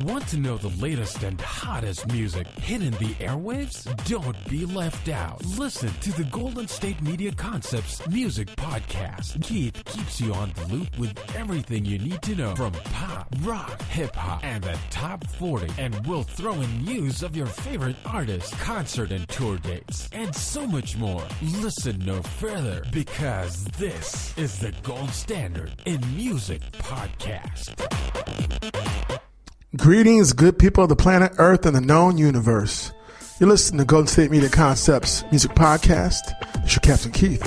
Want to know the latest and hottest music hitting the airwaves? Don't be left out. Listen to the Golden State Media Concepts Music Podcast. Keith keeps you on the loop with everything you need to know from pop, rock, hip-hop, and the top 40. And we'll throw in news of your favorite artists, concert and tour dates, and so much more. Listen no further, because this is the gold standard in music podcast. Greetings, good people of the planet Earth and the known universe. You're listening to Golden State Media Concepts Music Podcast. It's your Captain Keith.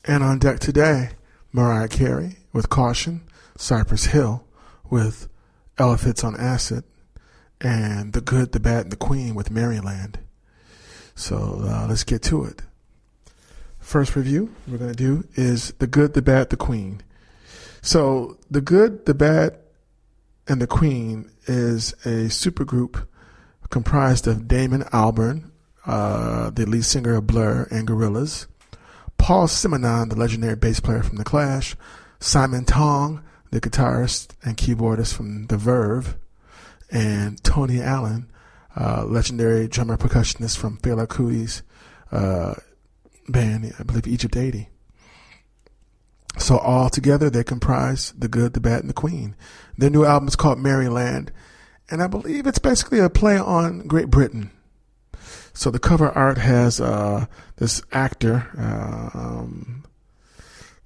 And on deck today, Mariah Carey with Caution, Cypress Hill with Elephants on Acid, and The Good, the Bad, and the Queen with Merrie. So let's get to it. First review we're going to do is The Good, the Bad, the Queen. So The Good, the Bad, and the Queen is a supergroup comprised of Damon Albarn, the lead singer of Blur and Gorillaz, Paul Simonon, the legendary bass player from The Clash, Simon Tong, the guitarist and keyboardist from The Verve, and Tony Allen, legendary drummer percussionist from Fela Kuti's band, I believe Egypt 80. So all together they comprise The Good, the Bad, and the Queen. Their new album is called Merrie, and I believe it's basically a play on Great Britain. So the cover art has this actor.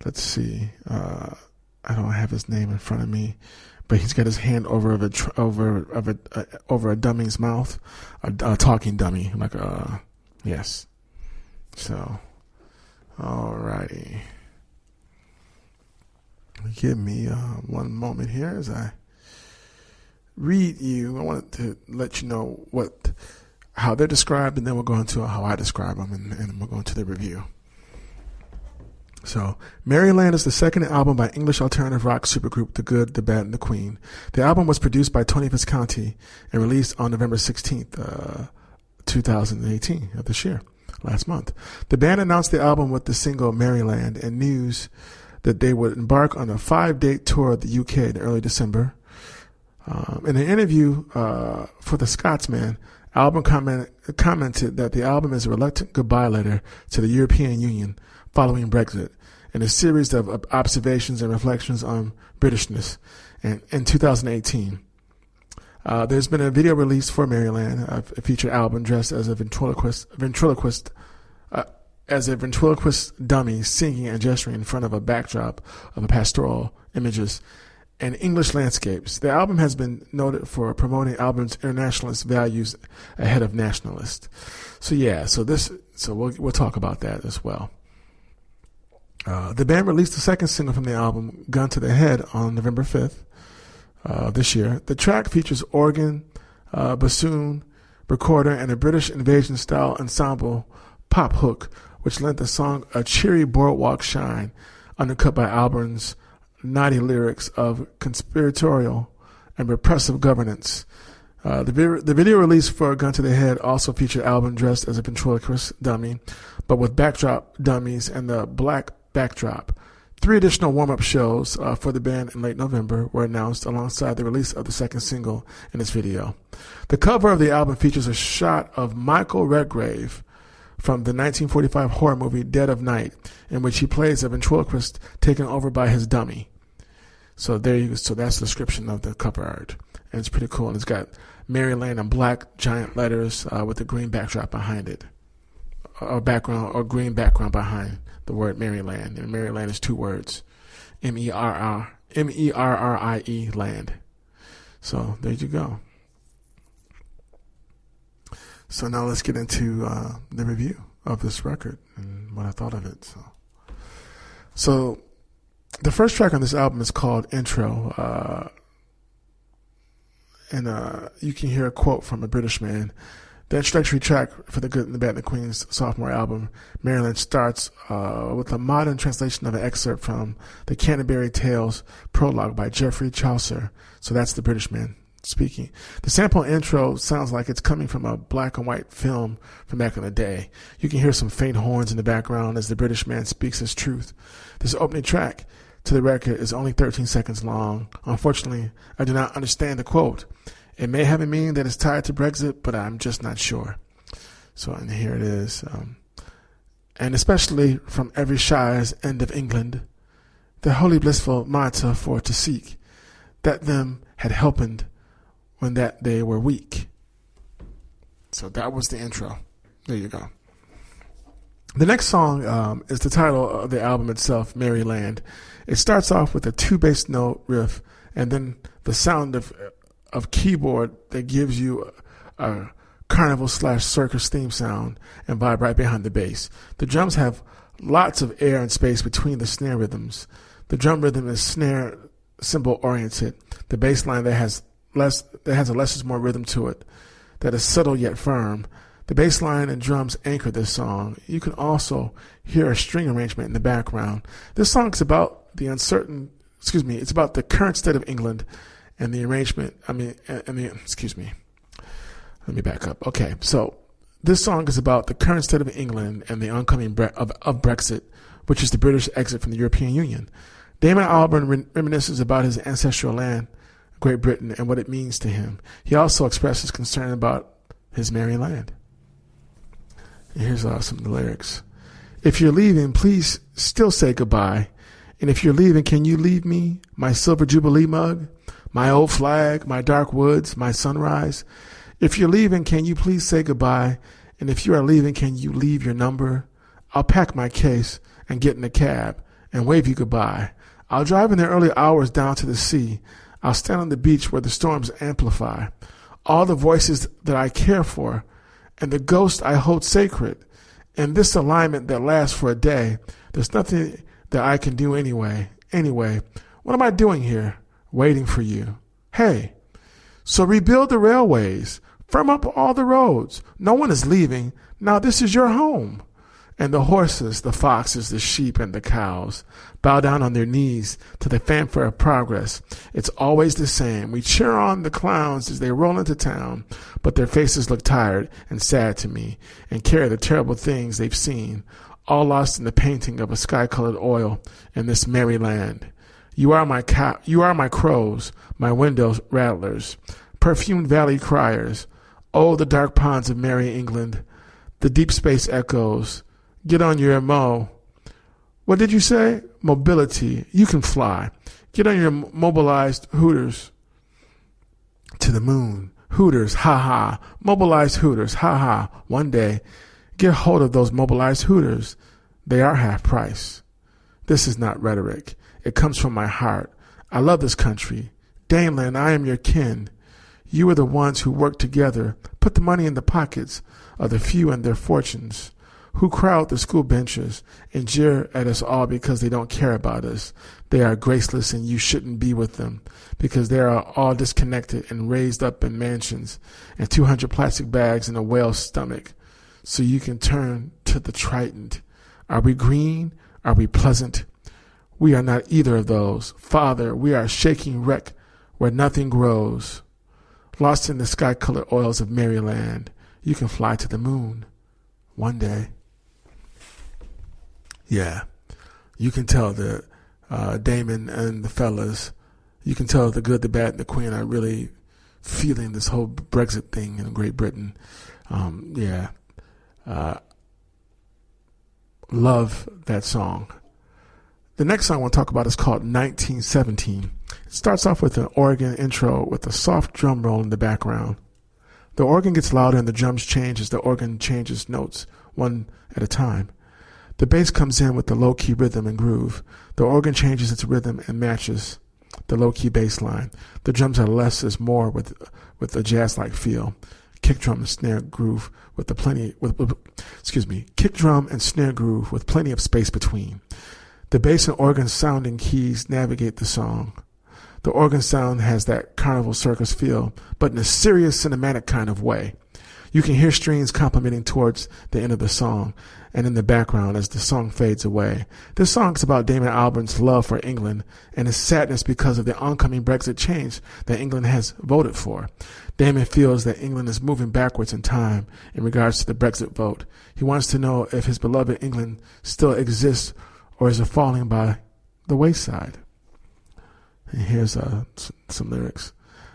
Let's see. I don't have his name in front of me, but he's got his hand over a dummy's mouth, a talking dummy, like yes. So, alrighty. Give me one moment here as I read you. I wanted to let you know how they're described, and then we'll go into how I describe them, and we'll go into the review. So, Merrie is the second album by English alternative rock supergroup The Good, the Bad, and the Queen. The album was produced by Tony Visconti and released on November 16th, 2018, of this year, last month. The band announced the album with the single Merrie and news that they would embark on a 5-date tour of the UK in early December. In an interview for The Scotsman, Albarn commented that the album is a reluctant goodbye letter to the European Union following Brexit, and a series of observations and reflections on Britishness. And in 2018, there's been a video released for Merrie, a featured album dressed as a ventriloquist dummy singing and gesturing in front of a backdrop of a pastoral images and English landscapes. The album has been noted for promoting Albarn's internationalist values ahead of nationalist. So we'll talk about that as well. The band released the second single from the album, Gun to the Head, on November 5th this year. The track features organ, bassoon, recorder, and a British invasion-style ensemble pop hook, which lent the song a cheery boardwalk shine, undercut by Albarn's naughty lyrics of conspiratorial and repressive governance. The video release for Gun to the Head also featured Albarn dressed as a ventriloquist dummy, but with backdrop dummies and the black backdrop. 3 additional warm-up shows for the band in late November were announced alongside the release of the second single in this video. The cover of the album features a shot of Michael Redgrave from the 1945 horror movie Dead of Night, in which he plays a ventriloquist taken over by his dummy. So that's the description of the cover art, and it's pretty cool. And it's got Merrie in black giant letters with a green backdrop behind it, green background behind the word Merrie. And Merrie is 2 words, Merrie, land. So there you go. So now let's get into the review of this record and what I thought of it. So the first track on this album is called Intro, and you can hear a quote from a British man The introductory track for The Good, the Bad, and the Queen's sophomore album, Maryland, starts with a modern translation of an excerpt from the Canterbury Tales prologue by Geoffrey Chaucer. So that's the British man speaking. The sample intro sounds like it's coming from a black and white film from back in the day. You can hear some faint horns in the background as the British man speaks his truth. This opening track to the record is only 13 seconds long. Unfortunately, I do not understand the quote. It may have a meaning that is tied to Brexit, but I'm just not sure. So, and here it is. And especially from every shire's end of England, the holy blissful martyr for to seek, that them had helpened when that they were weak. So that was the intro. There you go. The next song is the title of the album itself, Merrie Land. It starts off with a 2 bass note riff, and then the sound of keyboard that gives you a carnival/circus theme sound and vibe right behind the bass. The drums have lots of air and space between the snare rhythms. The drum rhythm is snare cymbal oriented. The bass line that has a less is more rhythm to it, that is subtle yet firm. The bass line and drums anchor this song. You can also hear a string arrangement in the background. This song is about it's about the current state of England and the arrangement, let me back up. Okay, so this song is about the current state of England and the oncoming of Brexit, which is the British exit from the European Union. Damon Albarn reminisces about his ancestral land, Great Britain, and what it means to him. He also expresses concern about his merry land. And here's some of the lyrics. If you're leaving, please still say goodbye. And if you're leaving, can you leave me my silver Jubilee mug, my old flag, my dark woods, my sunrise? If you're leaving, can you please say goodbye? And if you are leaving, can you leave your number? I'll pack my case and get in a cab and wave you goodbye. I'll drive in the early hours down to the sea. I'll stand on the beach where the storms amplify. All the voices that I care for and the ghost I hold sacred. And this alignment that lasts for a day, there's nothing that I can do anyway. Anyway, what am I doing here? Waiting for you. Hey, so rebuild the railways. Firm up all the roads. No one is leaving. Now this is your home. And the horses, the foxes, the sheep, and the cows bow down on their knees to the fanfare of progress. It's always the same. We cheer on the clowns as they roll into town, but their faces look tired and sad to me and carry the terrible things they've seen, all lost in the painting of a sky-colored oil in this merry land. You are my crows, my window rattlers, perfumed valley criers. Oh, the dark ponds of merry England, the deep space echoes. Get on your MO. What did you say? Mobility. You can fly. Get on your mobilized hooters to the moon. Hooters, ha ha. Mobilized hooters, ha ha. One day, get hold of those mobilized hooters. They are half price. This is not rhetoric. It comes from my heart. I love this country. Daneland, I am your kin. You are the ones who work together, put the money in the pockets of the few and their fortunes, who crowd the school benches and jeer at us all because they don't care about us. They are graceless and you shouldn't be with them because they are all disconnected and raised up in mansions and 200 plastic bags in a whale's stomach. So you can turn to the Triton. Are we green? Are we pleasant? We are not either of those. Father, we are a shaking wreck where nothing grows. Lost in the sky-colored oils of Maryland, you can fly to the moon one day. Yeah, you can tell that Damon and the fellas, you can tell the good, the bad, and the queen are really feeling this whole Brexit thing in Great Britain. Love that song. The next song I want to talk about is called 1917. It starts off with an organ intro with a soft drum roll in the background. The organ gets louder and the drums change as the organ changes notes, one at a time. The bass comes in with the low-key rhythm and groove. The organ changes its rhythm and matches the low-key bass line. The drums are less is more with a jazz-like feel. Kick drum and snare groove with kick drum and snare groove with plenty of space between. The bass and organ sounding keys navigate the song. The organ sound has that carnival circus feel, but in a serious cinematic kind of way. You can hear strings complementing towards the end of the song and in the background as the song fades away. This song is about Damon Albarn's love for England and his sadness because of the oncoming Brexit change that England has voted for. Damon feels that England is moving backwards in time in regards to the Brexit vote. He wants to know if his beloved England still exists or is it falling by the wayside. And here's some lyrics.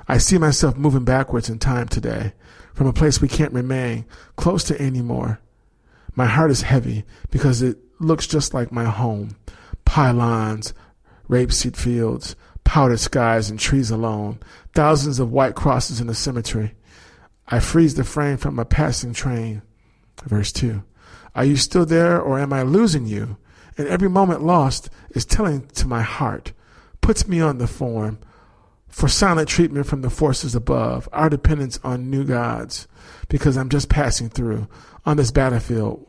I see myself moving backwards in time today, from a place we can't remain close to anymore. My heart is heavy because it looks just like my home. Pylons, rapeseed fields, powdered skies and trees alone, thousands of white crosses in the cemetery. I freeze the frame from a passing train. Verse 2. Are you still there or am I losing you? And every moment lost is telling to my heart, puts me on the form for silent treatment from the forces above, our dependence on new gods, because I'm just passing through on this battlefield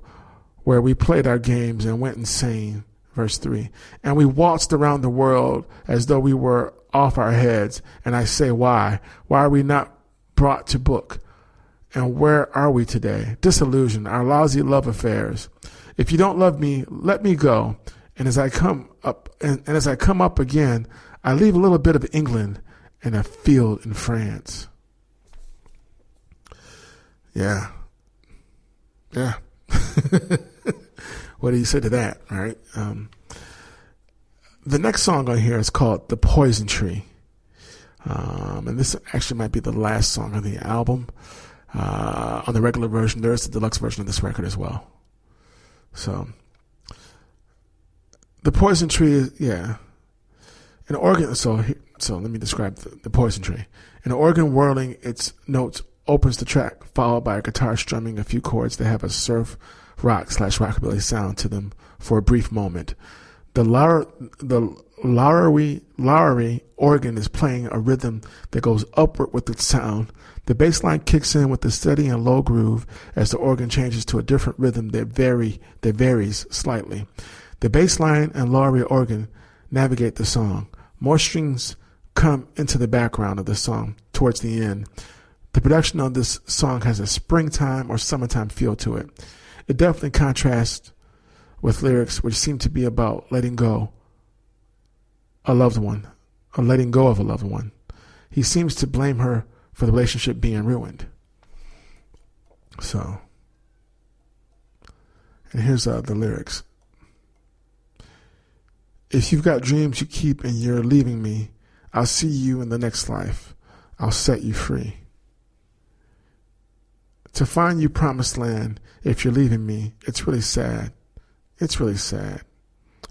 where we played our games and went insane. Verse 3. And we waltzed around the world as though we were off our heads. And I say, why? Why are we not brought to book? And where are we today? Disillusioned, our lousy love affairs. If you don't love me, let me go. And as I come up, and as I come up again, I leave a little bit of England and a field in France. Yeah. What do you say to that, right? The next song on here is called The Poison Tree. And this actually might be the last song on the album. On the regular version, there is the deluxe version of this record as well. So, The Poison Tree is, an organ. So let me describe the Poison Tree. An organ whirling its notes opens the track, followed by a guitar strumming a few chords that have a surf rock / rockabilly sound to them for a brief moment. The Lowry organ is playing a rhythm that goes upward with its sound. The bass line kicks in with a steady and low groove as the organ changes to a different rhythm that varies slightly. The bass line and Lowry organ navigate the song. More strings come into the background of the song towards the end. The production of this song has a springtime or summertime feel to it. It definitely contrasts with lyrics which seem to be about letting go a loved one, or letting go of a loved one. He seems to blame her for the relationship being ruined. So, and here's the lyrics. If you've got dreams you keep and you're leaving me, I'll see you in the next life. I'll set you free. To find you promised land, if you're leaving me, it's really sad. It's really sad.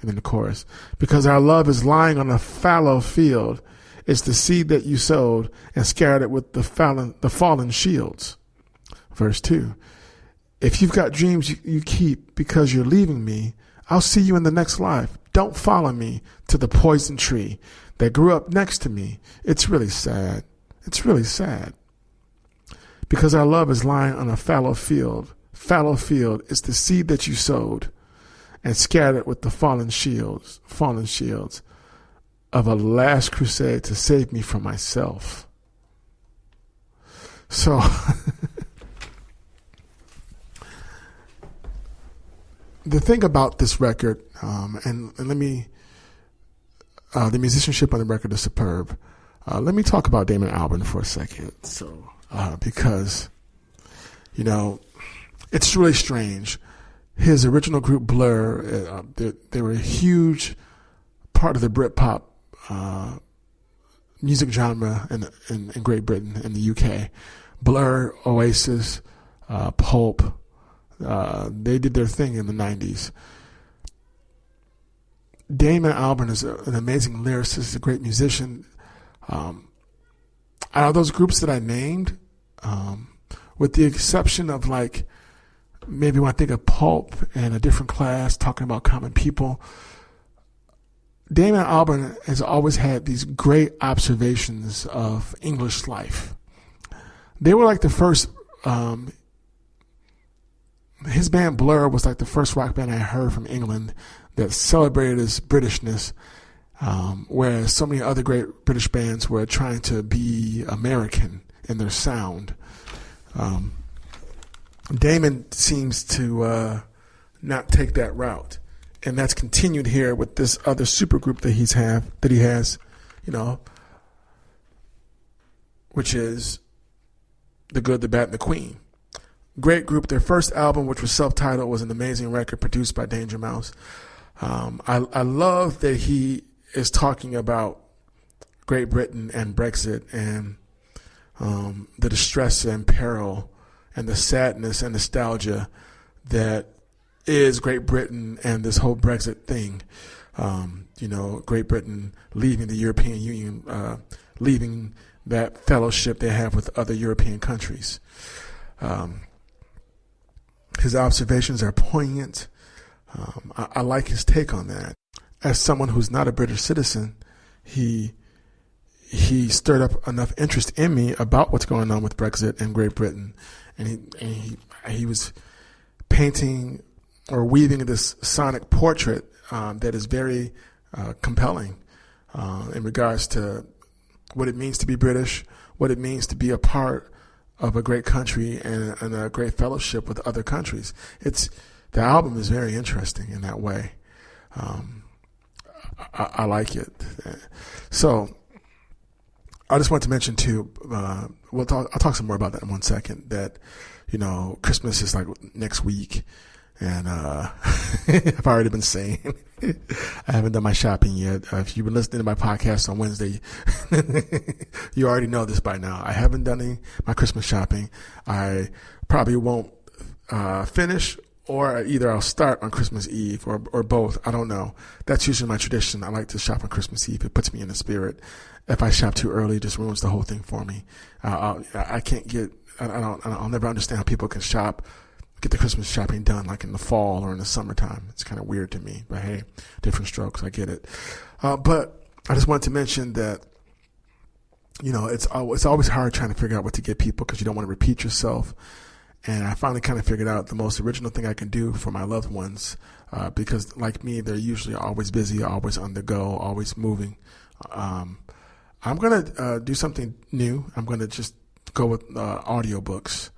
And then the chorus. Because our love is lying on a fallow field. It's the seed that you sowed and scattered it with the fallen shields. Verse 2. If you've got dreams you keep because you're leaving me, I'll see you in the next life. Don't follow me to the poison tree that grew up next to me. It's really sad. It's really sad. Because our love is lying on a fallow field. Fallow field is the seed that you sowed and scattered with the fallen shields of a last crusade to save me from myself. So, the thing about this record, and let me, the musicianship on the record is superb. Let me talk about Damon Albarn for a second. So, because, it's really strange. His original group Blur, they were a huge part of the Britpop music genre in Great Britain and the UK. Blur, Oasis, Pulp, they did their thing in the 90s. Damon Albarn is an amazing lyricist, a great musician. Out of those groups that I named, with the exception of maybe when I think of Pulp and A Different Class, talking about common people, Damon Albarn has always had these great observations of English life. They were like the first, his band Blur was like the first rock band I heard from England that celebrated its Britishness, whereas so many other great British bands were trying to be American in their sound. Damon seems to not take that route, and that's continued here with this other supergroup that he has, which is The Good, the Bad, and the Queen. Great group. Their first album, which was self-titled, was an amazing record produced by Danger Mouse. I love that he is talking about Great Britain and Brexit and the distress and peril and the sadness and nostalgia that is Great Britain and this whole Brexit thing. Great Britain leaving the European Union, leaving that fellowship they have with other European countries. His observations are poignant. I like his take on that. As someone who's not a British citizen, he stirred up enough interest in me about what's going on with Brexit and Great Britain, and he was painting or weaving this sonic portrait that is very compelling in regards to what it means to be British, what it means to be a part of a great country and a great fellowship with other countries. The album is very interesting in that way. I like it. So I just want to mention too. I'll talk some more about that in 1 second. That Christmas is like next week, and I've already been saying I haven't done my shopping yet. If you've been listening to my podcast on Wednesday, you already know this by now. I haven't done my Christmas shopping. I probably won't finish, or either I'll start on Christmas Eve or both. I don't know. That's usually my tradition. I like to shop on Christmas Eve. It puts me in the spirit. If I shop too early, it just ruins the whole thing for me. I can't get. I'll never understand how people can get the Christmas shopping done like in the fall or in the summertime. It's kind of weird to me. But hey, different strokes. I get it. But I just wanted to mention that it's always hard trying to figure out what to get people because you don't want to repeat yourself. And I finally kind of figured out the most original thing I can do for my loved ones, because like me, they're usually always busy, always on the go, always moving. I'm going to do something new. I'm going to just go with audiobooks,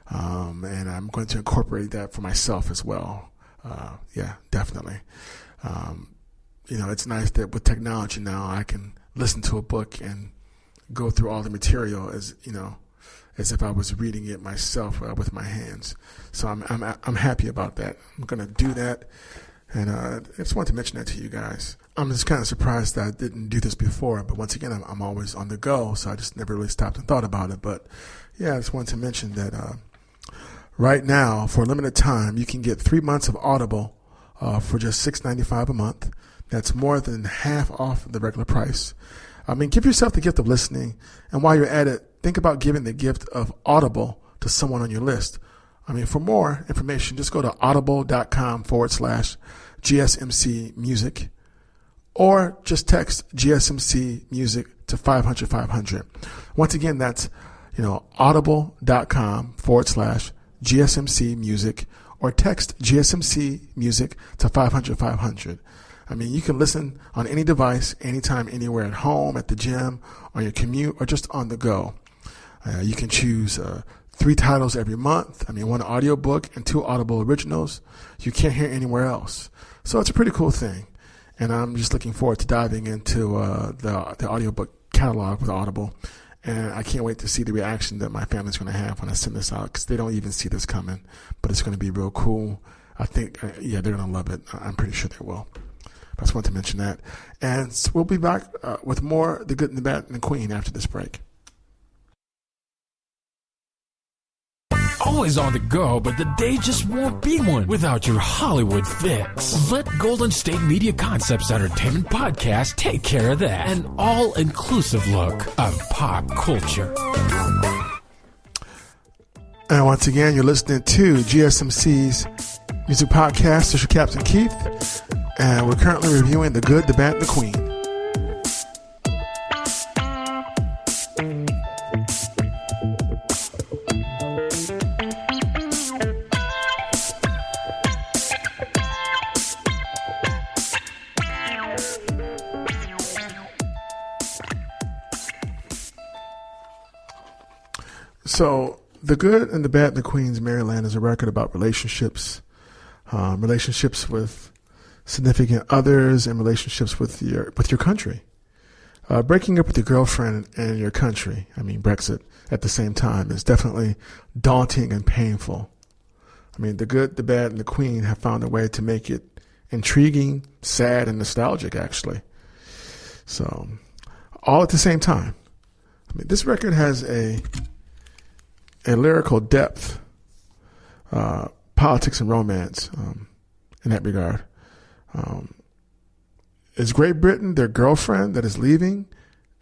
and I'm going to incorporate that for myself as well. Yeah, definitely. It's nice that with technology now I can listen to a book and go through all the material as if I was reading it myself with my hands. So I'm happy about that. I'm going to do that, and I just wanted to mention that to you guys. I'm just kind of surprised that I didn't do this before, but once again, I'm always on the go, so I just never really stopped and thought about it. But yeah, I just wanted to mention that right now, for a limited time, you can get 3 months of Audible for just $6.95 a month. That's more than half off the regular price. Give yourself the gift of listening, and while you're at it, think about giving the gift of Audible to someone on your list. For more information, just go to audible.com/GSMC music, or just text GSMC music to 500-500. Once again, that's, audible.com/GSMC music, or text GSMC music to 500-500. You can listen on any device, anytime, anywhere, at home, at the gym, on your commute, or just on the go. You can choose 3 titles every month. 1 audiobook and 2 Audible originals you can't hear anywhere else. So it's a pretty cool thing. And I'm just looking forward to diving into the audiobook catalog with Audible. And I can't wait to see the reaction that my family's going to have when I send this out, because they don't even see this coming. But it's going to be real cool. I think, they're going to love it. I'm pretty sure they will. I just wanted to mention that. And we'll be back with more The Good and the Bad and the Queen after this break. Always on the go, but the day just won't be one without your Hollywood fix. Let Golden State Media Concepts Entertainment Podcast take care of that. An all-inclusive look of pop culture. And once again, you're listening to GSMC's music podcast. This is your Captain Keith, and we're currently reviewing The Good, the Bad, and the Queen. So The Good and the Bad and the Queen's Maryland is a record about relationships, relationships with significant others, and relationships with your country. Breaking up with your girlfriend and your country, I mean Brexit, at the same time is definitely daunting and painful. I mean, The Good, the Bad, and the Queen have found a way to make it intriguing, sad, and nostalgic, actually. So, all at the same time. I mean, this record has a lyrical depth, politics and romance in that regard. Is Great Britain their girlfriend that is leaving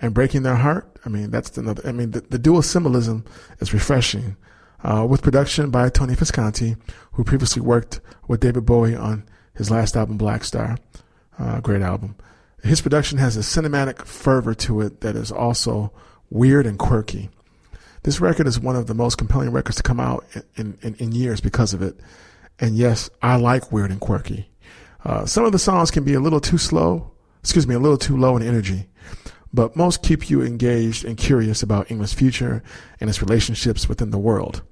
and breaking their heart? I mean, that's another. I mean, the dual symbolism is refreshing. With production by Tony Visconti, who previously worked with David Bowie on his last album, Black Star. Great album. His production has a cinematic fervor to it that is also weird and quirky. This record is one of the most compelling records to come out in years because of it. And yes, I like weird and quirky. Some of the songs can be a little too low in energy, but most keep you engaged and curious about England's future and its relationships within the world.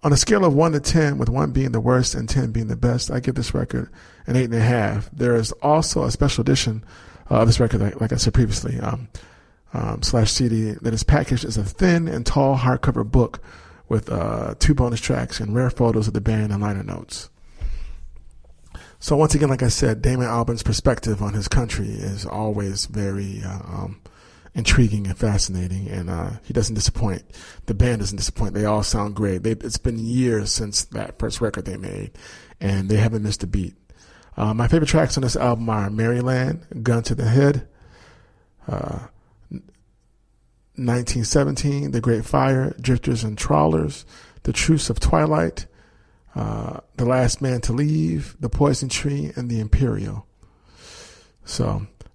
On a scale of 1 to 10, with 1 being the worst and 10 being the best, I give this record an 8.5. There is also a special edition of this record, like I said previously, /CD, that is packaged as a thin and tall hardcover book with 2 bonus tracks and rare photos of the band and liner notes. So once again, like I said, Damon Albarn's perspective on his country is always very intriguing and fascinating, and he doesn't disappoint. The band doesn't disappoint. They all sound great. It's been years since that first record they made, and they haven't missed a beat. My favorite tracks on this album are Maryland, Gun to the Head, 1917, The Great Fire, Drifters and Trawlers, The Truce of Twilight, The Last Man to Leave, The Poison Tree, and The Imperial.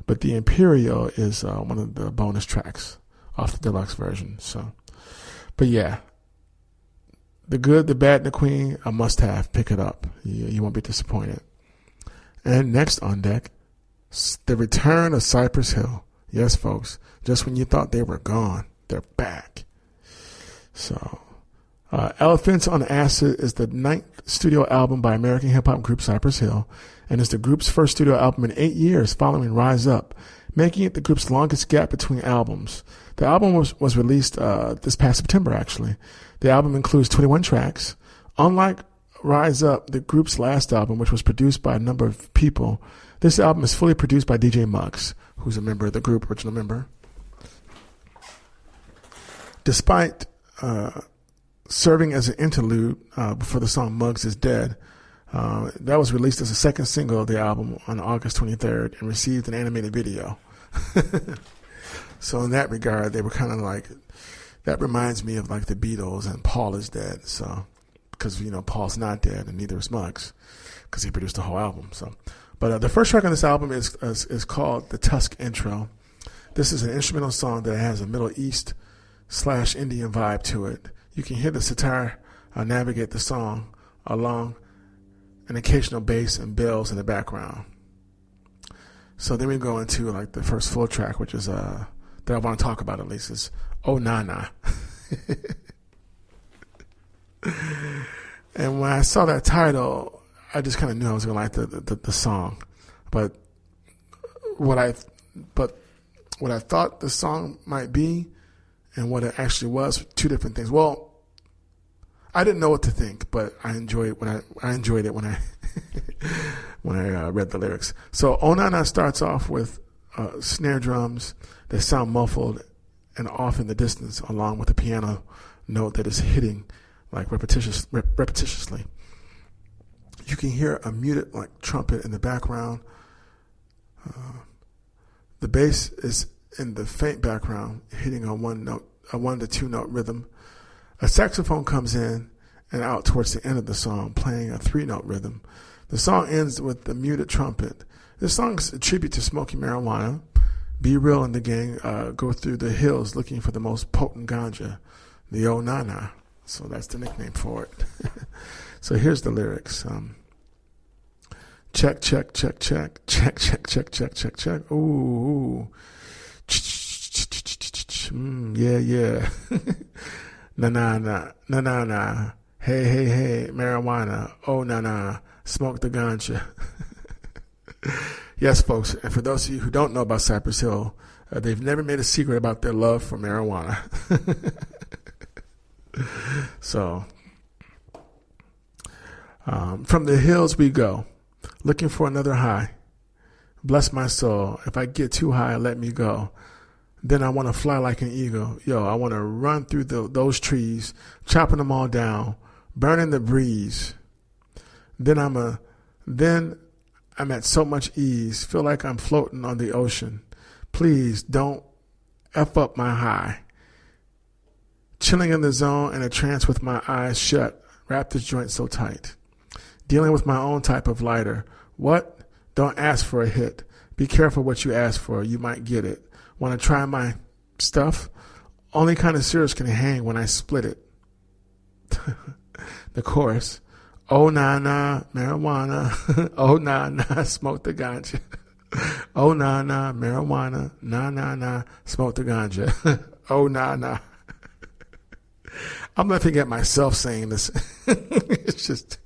But The Imperial is one of the bonus tracks off the deluxe version. But yeah, The Good, the Bad, and the Queen, a must-have. Pick it up. You won't be disappointed. And next on deck, the return of Cypress Hill. Yes, folks. Just when you thought they were gone, they're back. Elephants on Acid is the 9th studio album by American hip-hop group Cypress Hill, and is the group's first studio album in 8 years following Rise Up, making it the group's longest gap between albums. The album was released this past September, actually. The album includes 21 tracks. Unlike Rise Up, the group's last album, which was produced by a number of people, this album is fully produced by DJ Muggs, who's a member of the group, original member. Despite serving as an interlude before the song Muggs is Dead, that was released as a second single of the album on August 23rd and received an animated video. So in that regard, they were kind of like, that reminds me of like the Beatles and Paul is Dead. So, because, Paul's not dead and neither is Muggs because he produced the whole album. But the first track on this album is called The Tusk Intro. This is an instrumental song that has a Middle East / Indian vibe to it. You can hear the sitar navigate the song along an occasional bass and bells in the background. So then we go into like the first full track, which is that I want to talk about at least, is Oh Nana. And when I saw that title, I just kind of knew I was going to like the song. But what I thought the song might be and what it actually was, two different things. Well, I didn't know what to think, but I enjoyed it when I when I read the lyrics. So Oh Nana starts off with snare drums that sound muffled and off in the distance, along with a piano note that is hitting like repetitiously. You can hear a muted like trumpet in the background. The bass is in the faint background, hitting a 1 to 2 note rhythm. A saxophone comes in and out towards the end of the song, playing a 3-note rhythm. The song ends with the muted trumpet. This song is a tribute to smoking marijuana. Be Real and the gang go through the hills looking for the most potent ganja, the Oh Nana. So that's the nickname for it. So here's the lyrics. Check, check, check, check, check, check, check, check, check, check. Ooh. Yeah, yeah. Na na na, na na na. Hey, hey, hey, marijuana. Oh, na na. Smoke the ganja. Yes, folks, and for those of you who don't know about Cypress Hill, they've never made a secret about their love for marijuana. So, from the hills we go, looking for another high. Bless my soul. If I get too high, let me go. Then I want to fly like an eagle. Yo, I want to run through those trees, chopping them all down, burning the breeze. Then I'm at so much ease, feel like I'm floating on the ocean. Please don't F up my high. Chilling in the zone in a trance with my eyes shut, wrap this joint so tight. Dealing with my own type of lighter. What? Don't ask for a hit. Be careful what you ask for. You might get it. Want to try my stuff? Only kind of serious can hang when I split it. The chorus. Oh, nah, nah, marijuana. Oh, nah, nah, smoke the ganja. Oh, nah, nah, marijuana. Nah, nah, nah, smoke the ganja. Oh, nah, nah. I'm laughing at myself saying this. It's just...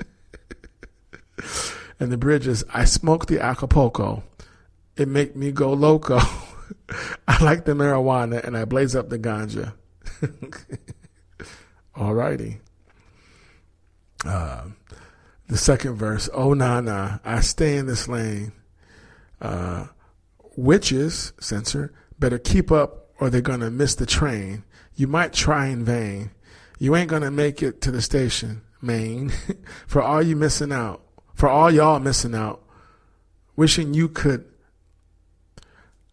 And the bridge is, I smoke the Acapulco. It make me go loco. I like the marijuana and I blaze up the ganja. Alrighty. The second verse, oh, nah, nah, I stay in this lane. Witches, censor, better keep up or they're going to miss the train. You might try in vain. You ain't going to make it to the station, Maine. For all y'all missing out, wishing you could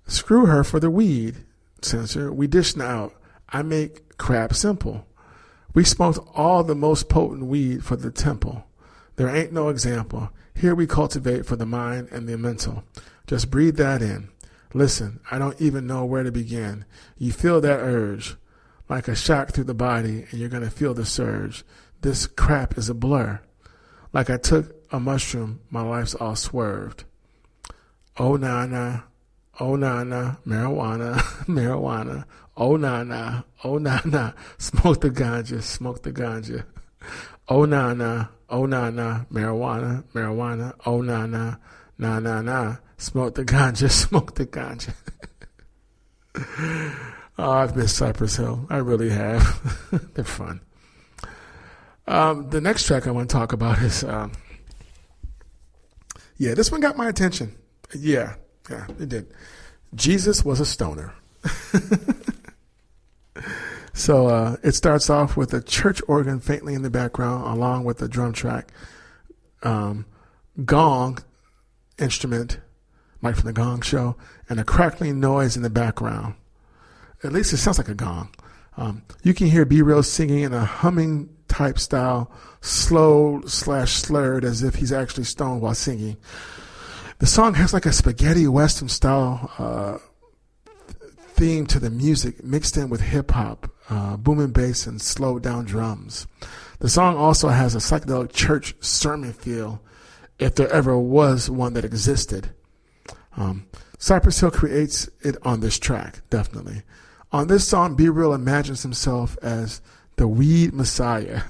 screw her for the weed, censor. We dishing out. I make crap simple. We smoked all the most potent weed for the temple. There ain't no example. Here we cultivate for the mind and the mental. Just breathe that in. Listen, I don't even know where to begin. You feel that urge, like a shock through the body, and you're going to feel the surge. This crap is a blur. Like I took a mushroom, my life's all swerved. Oh, nah, nah. Oh, nah, nah. Marijuana, marijuana. Oh, nah, nah. Oh, nah, nah. Smoke the ganja, smoke the ganja. Oh, nah, nah. Oh, nah, nah. Marijuana, marijuana. Oh, nah, nah. Nah, nah, nah. Smoke the ganja, smoke the ganja. Oh, I've missed Cypress Hill. I really have. They're fun. The next track I want to talk about is, this one got my attention. Yeah, it did. Jesus was a stoner. So it starts off with a church organ faintly in the background, along with a drum track, gong instrument, like from the Gong Show, and a crackling noise in the background. At least it sounds like a gong. You can hear B-Real singing in a humming type style, slow/slurred, as if he's actually stoned while singing. The song has like a spaghetti western style theme to the music, mixed in with hip hop, booming bass, and slowed down drums. The song also has a psychedelic church sermon feel, if there ever was one that existed. Cypress Hill creates it on this track, definitely. On this song, B-Real imagines himself as the weed messiah.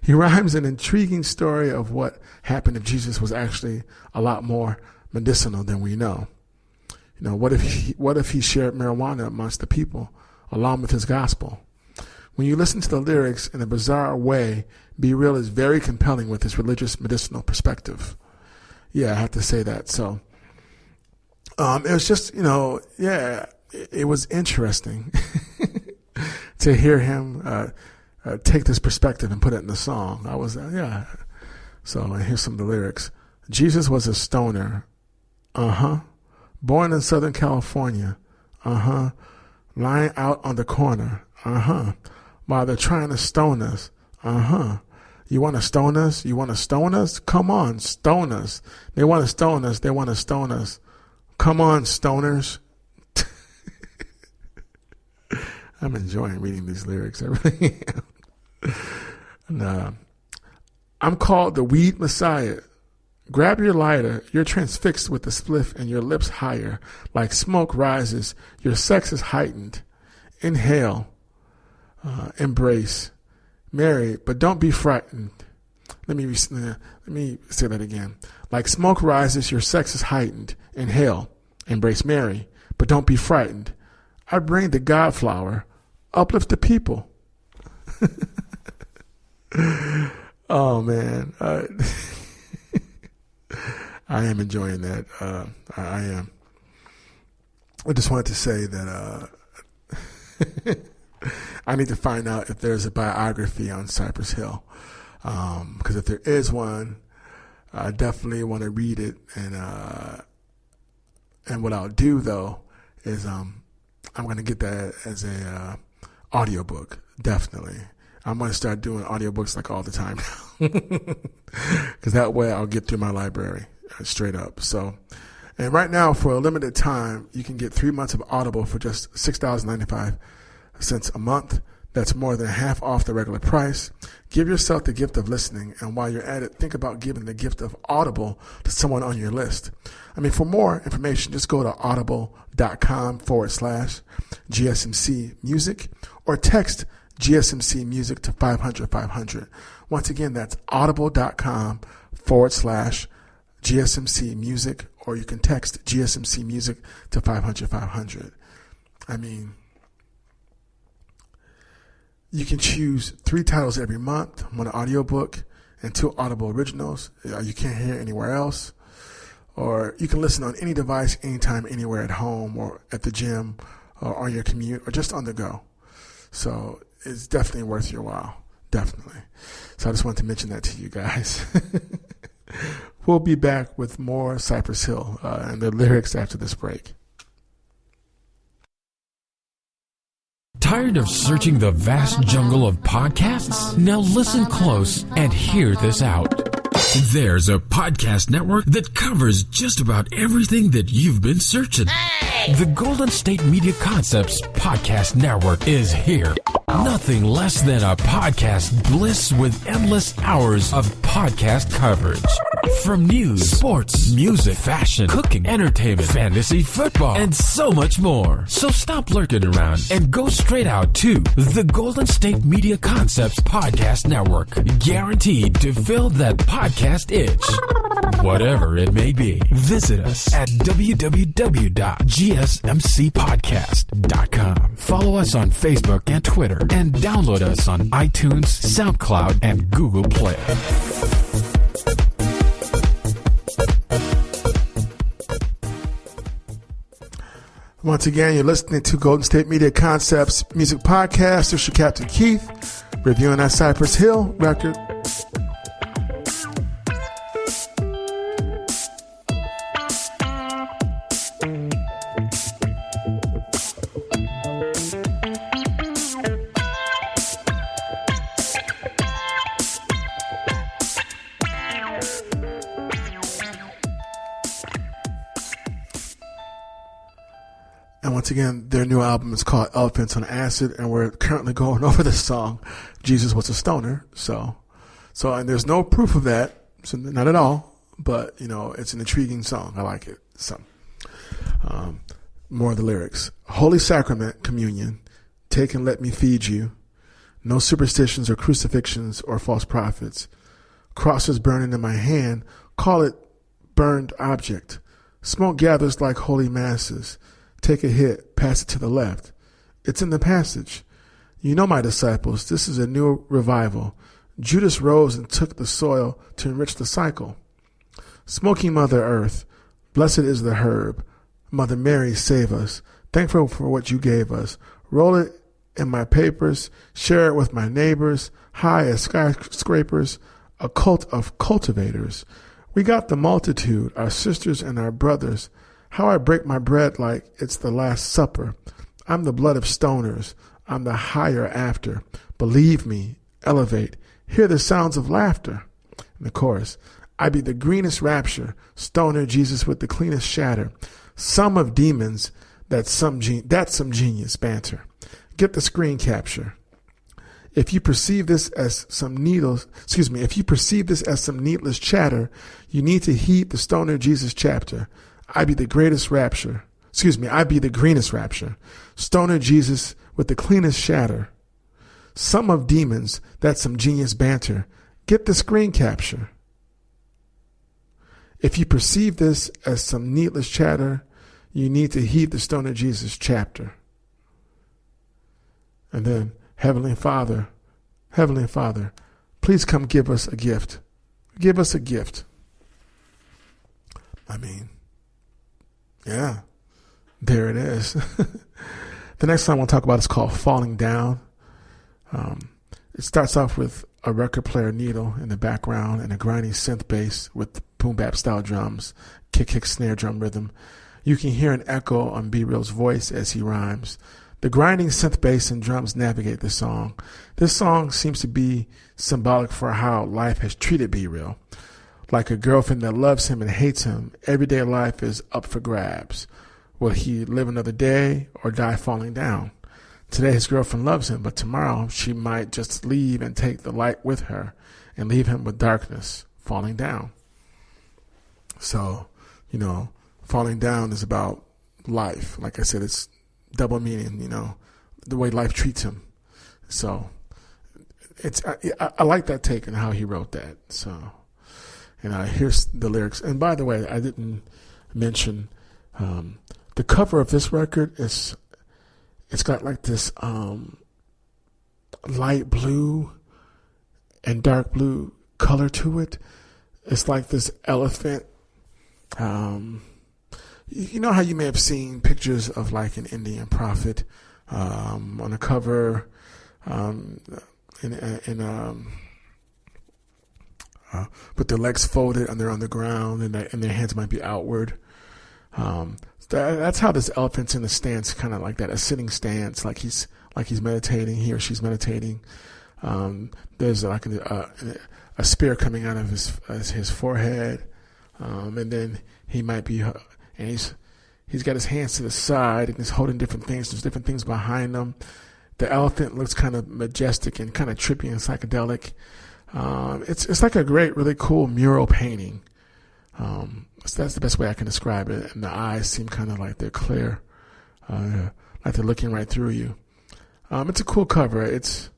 He rhymes an intriguing story of what happened if Jesus was actually a lot more medicinal than we know. You know, what if he shared marijuana amongst the people along with his gospel? When you listen to the lyrics in a bizarre way, B-Real is very compelling with his religious medicinal perspective. Yeah, I have to say that. So it was just, it was interesting to hear him take this perspective and put it in the song. So here's some of the lyrics. Jesus was a stoner. Born in Southern California. Lying out on the corner. While they're trying to stone us. You want to stone us? You want to stone us? Come on, stone us. They want to stone us. They want to stone us. Come on, stoners. I'm enjoying reading these lyrics. I really am. And, I'm called the weed messiah. Grab your lighter. You're transfixed with the spliff and your lips higher. Like smoke rises. Your sex is heightened. Inhale. embrace Merrie, but don't be frightened. Let me say that again. Like smoke rises, your sex is heightened. Inhale, embrace Merrie, but don't be frightened. I bring the God flower, uplift the people. Oh man, I am enjoying that. I am. I just wanted to say that I need to find out if there's a biography on Cypress Hill, because if there is one, I definitely want to read it. And what I'll do though is I'm going to get that as a audiobook. Definitely, I'm going to start doing audiobooks like all the time now, because that way I'll get through my library straight up. So. And right now, for a limited time, you can get 3 months of Audible for just $6.95 a month. That's more than half off the regular price. Give yourself the gift of listening. And while you're at it, think about giving the gift of Audible to someone on your list. For more information, just go to audible.com/GSMC music or text GSMC music to 500-500. Once again, that's audible.com/GSMC music, or you can text GSMC music to 500-500. You can choose 3 titles every month, 1 audiobook and 2 Audible originals you can't hear anywhere else. Or you can listen on any device, anytime, anywhere, at home or at the gym or on your commute or just on the go. So it's definitely worth your while. Definitely. So I just wanted to mention that to you guys. We'll be back with more Cypress Hill and the lyrics after this break. Tired of searching the vast jungle of podcasts? Now listen close and hear this out. There's a podcast network that covers just about everything that you've been searching. Hey! The Golden State Media Concepts Podcast Network is here. Nothing less than a podcast bliss with endless hours of podcast coverage. From news, sports, music, fashion, cooking, entertainment, fantasy, football, and so much more. So stop lurking around and go straight out to the Golden State Media Concepts Podcast Network. Guaranteed to fill that podcast itch. Whatever it may be. Visit us at www.gsmcpodcast.com. Follow us on Facebook and Twitter, and download us on iTunes, SoundCloud, and Google Play. Once again, you're listening to Golden State Media Concepts Music Podcast. This is your Captain Keith, reviewing that Cypress Hill record. And once again, their new album is called Elephants on Acid, and we're currently going over the song Jesus Was a Stoner. So and there's no proof of that, so not at all, but it's an intriguing song. I like it. So more of the lyrics. Holy Sacrament, communion, take and let me feed you. No superstitions or crucifixions or false prophets. Crosses burning in my hand, call it burned object. Smoke gathers like holy masses. Take a hit, pass it to the left. It's in the passage. You know, my disciples, this is a new revival. Judas rose and took the soil to enrich the cycle. Smoky Mother Earth, blessed is the herb. Mother Mary, save us. Thankful for what you gave us. Roll it in my papers, share it with my neighbors, high as skyscrapers, a cult of cultivators. We got the multitude, our sisters and our brothers. How I break my bread like it's the Last Supper. I'm the blood of stoners. I'm the higher after. Believe me, elevate. Hear the sounds of laughter. In the chorus, I be the greenest rapture. Stoner Jesus with the cleanest shatter. Some of demons, that's some genius banter. Get the screen capture. If you perceive this as some needless chatter, you need to heed the Stoner Jesus chapter. I be the greenest rapture. Stoner Jesus with the cleanest shatter. Some of demons, that's some genius banter. Get the screen capture. If you perceive this as some needless chatter, you need to heed the Stone of Jesus chapter. And then, Heavenly Father, please come give us a gift. Give us a gift. I mean, yeah, there it is. The next song I want to talk about is called Falling Down. It starts off with a record player needle in the background and a grinding synth bass with boom bap style drums, kick, snare drum rhythm. You can hear an echo on B Real's voice as he rhymes. The grinding synth bass and drums navigate the song. This song seems to be symbolic for how life has treated B Real. Like a girlfriend that loves him and hates him, everyday life is up for grabs. Will he live another day or die falling down? Today his girlfriend loves him, but tomorrow she might just leave and take the light with her and leave him with darkness, falling down. So, falling down is about life. Like I said, it's double meaning, the way life treats him. So I like that take and how he wrote that. So, here's the lyrics. And by the way, I didn't mention the cover of this record it's got like this light blue and dark blue color to it. It's like this elephant. You know how you may have seen pictures of like an Indian prophet on a cover, with their legs folded and they're on the ground and their hands might be outward. That's how this elephant's in a stance, kind of like that, a sitting stance, like he's meditating, he or she's meditating. There's like a spear coming out of his forehead, and then he might be, and he's got his hands to the side and he's holding different things. There's different things behind him. The elephant looks kind of majestic and kind of trippy and psychedelic. It's like a great, really cool mural painting. So that's the best way I can describe it. And the eyes seem kind of like they're clear, like they're looking right through you. It's a cool cover. It's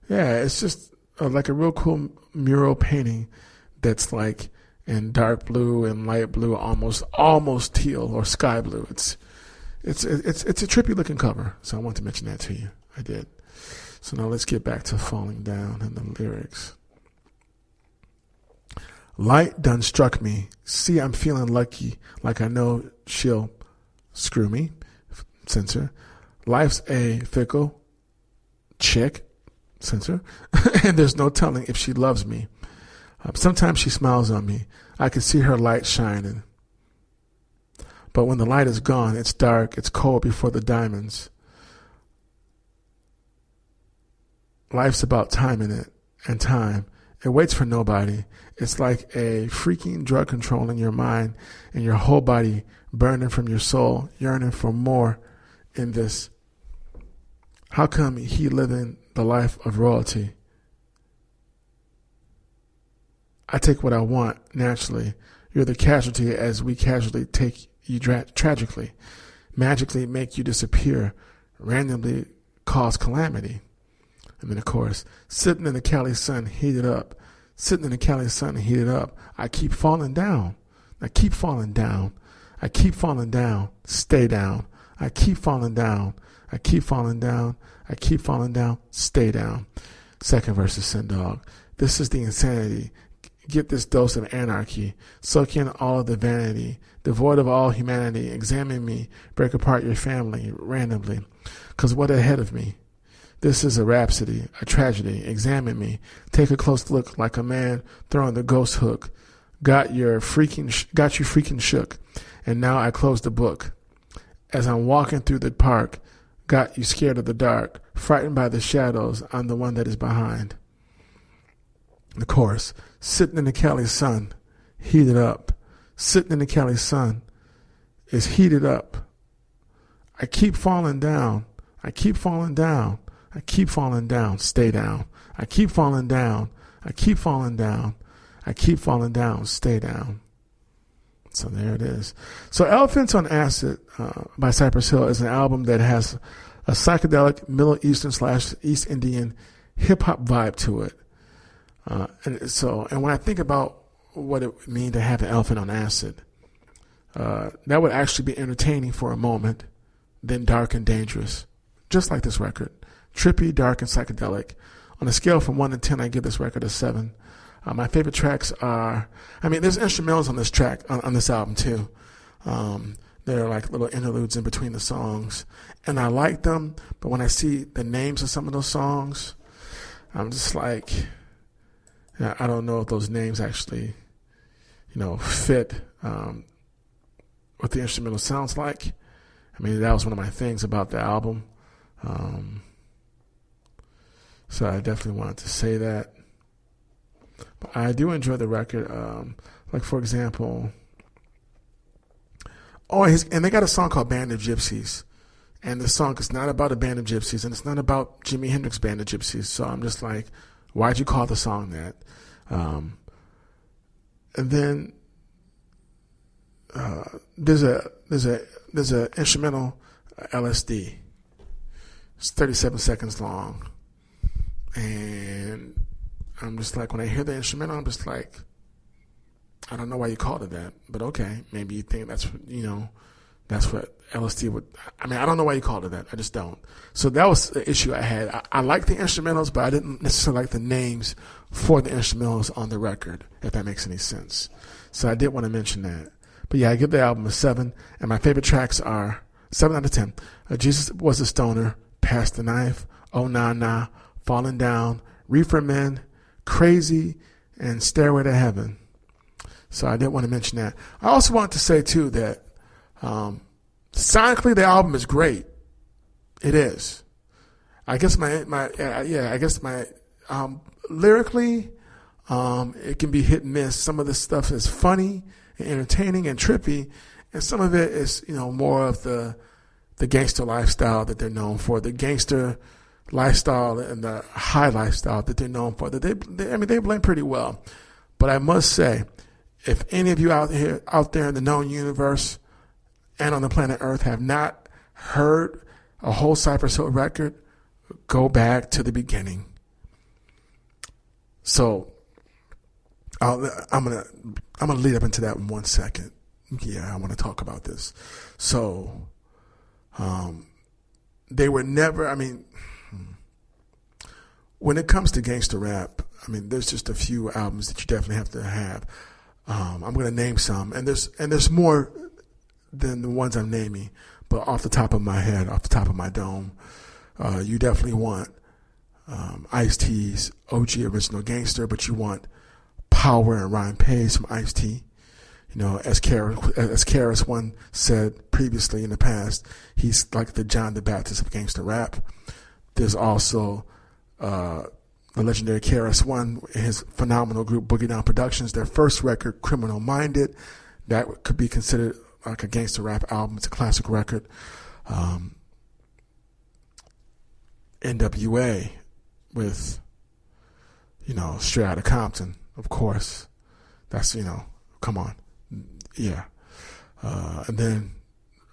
just like a real cool mural painting that's like in dark blue and light blue, almost teal or sky blue. It's a trippy looking cover. So I want to mention that to you. I did. So now let's get back to Falling Down and the lyrics. Light done struck me. See, I'm feeling lucky, like I know she'll screw me. Censor. Life's a fickle chick. Censor. And there's no telling if she loves me. Sometimes she smiles on me. I can see her light shining. But when the light is gone, it's dark, it's cold before the diamonds. Life's about timing it, and time. It waits for nobody. It's like a freaking drug controlling your mind and your whole body, burning from your soul, yearning for more in this. How come he living the life of royalty? I take what I want naturally. You're the casualty as we casually take you tragically, magically make you disappear, randomly cause calamity. And then, of course, sitting in the Cali sun, heated up. Sitting in the Cali sun, heated up. I keep falling down. I keep falling down. I keep falling down. Stay down. I keep falling down. I keep falling down. I keep falling down. Stay down. Second verse is Sin Dog. This is the insanity. Get this dose of anarchy. Soak in all of the vanity. Devoid of all humanity. Examine me. Break apart your family randomly. 'Cause what ahead of me? This is a rhapsody, a tragedy. Examine me. Take a close look like a man throwing the ghost hook. Got you freaking shook. And now I close the book. As I'm walking through the park, got you scared of the dark. Frightened by the shadows, I'm the one that is behind. The chorus. Sitting in the Cali sun, heated up. Sitting in the Cali sun is heated up. I keep falling down. I keep falling down. I keep falling down. Stay down. I keep falling down. I keep falling down. I keep falling down. Stay down. So there it is. So Elephants on Acid by Cypress Hill is an album that has a psychedelic Middle Eastern / East Indian hip hop vibe to it. And when I think about what it would mean to have an elephant on acid, that would actually be entertaining for a moment, then dark and dangerous, just like this record. Trippy, dark, and psychedelic. On a scale from 1 to 10, I give this record a 7. My favorite tracks are, there's instrumentals on this track, on this album too. There are like little interludes in between the songs, and I like them, but when I see the names of some of those songs, I'm just like, I don't know if those names actually, fit what the instrumental sounds like. That was one of my things about the album. So I definitely wanted to say that. But I do enjoy the record. Like, for example, and they got a song called Band of Gypsies. And the song is not about a band of gypsies, and it's not about Jimi Hendrix Band of Gypsies. So I'm just like, why'd you call the song that? And then there's a instrumental LSD. It's 37 seconds long, and I'm just like, when I hear the instrumental, I'm just like, I don't know why you called it that, but okay, maybe you think that's what LSD would. I don't know why you called it that. I just don't. So that was the issue I had. I like the instrumentals, but I didn't necessarily like the names for the instrumentals on the record, if that makes any sense. So I did want to mention that. But yeah, I give the album a 7, and my favorite tracks are 7 out of 10. Jesus Was a Stoner, Pass the Knife, Oh Nah Nah, Falling Down, Reefer Men, Crazy, and Stairway to Heaven. So I did want to mention that. I also want to say too that sonically the album is great. It is. I guess lyrically, it can be hit and miss. Some of the stuff is funny and entertaining and trippy, and some of it is, more of the gangster lifestyle that they're known for, the gangster lifestyle and the high lifestyle that they're known for. That they blend pretty well. But I must say, if any of you out there in the known universe and on the planet Earth have not heard a whole Cypress Hill record, go back to the beginning. So I'm gonna lead up into that in 1 second. Yeah, I want to talk about this. So they were never. When it comes to gangster rap, there's just a few albums that you definitely have to have. I'm going to name some, and there's more than the ones I'm naming, but off the top of my head, off the top of my dome, you definitely want Ice-T's OG Original Gangster, but you want Power and Rhyme Pays from Ice-T. As Carey one said previously in the past, he's like the John the Baptist of gangster rap. There's also the legendary KRS-One, his phenomenal group Boogie Down Productions, their first record, Criminal Minded, that could be considered like a gangster rap album. It's a classic record. NWA with, Straight Outta Compton, of course. That's, come on. Yeah. And then